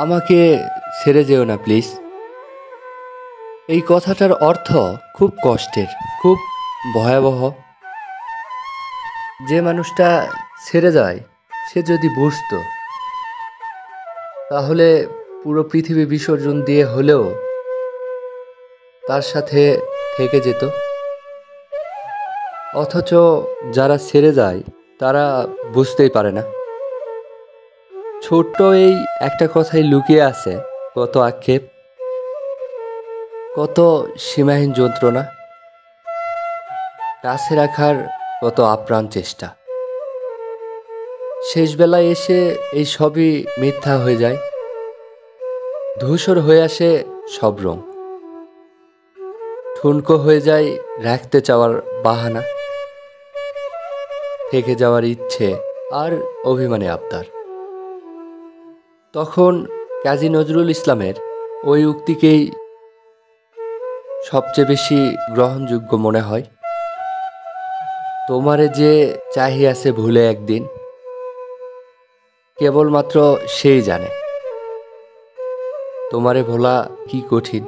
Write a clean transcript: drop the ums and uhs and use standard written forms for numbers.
আমাকে ছেড়ে যেও না প্লিজ। এই কথাটার অর্থ খুব কষ্টের, খুব ভয়াবহ। যে মানুষটা ছেড়ে যায় সে যদি বুঝতো, তাহলে পুরো পৃথিবী বিসর্জন দিয়ে হলেও তার সাথে থেকে যেত। অথচ যারা ছেড়ে যায় তারা বুঝতেই পারে না। ছোট্ট এই একটা কথাই লুকিয়ে আছে কত আক্ষেপ, কত সীমাহীন যন্ত্রণা, কাছে রাখার কত আপ্রাণ চেষ্টা। শেষ বেলায় এসে এই সবই মিথ্যা হয়ে যায়। ধূসর হয়ে আসে সব রং, ঠুনকো হয়ে যায় রাখতে চাওয়ার বাহানা, থেকে যাওয়ার ইচ্ছে আর অভিমানী আবদার। তখন কাজী নজরুল ইসলামের ওই উক্তিকেই সবচেয়ে বেশি গ্রহণযোগ্য মনে হয়। তোমারে যে চাহিয়াছে ভুলে একদিন, কেবলমাত্র সেই জানে তোমারে ভোলা কি কঠিন।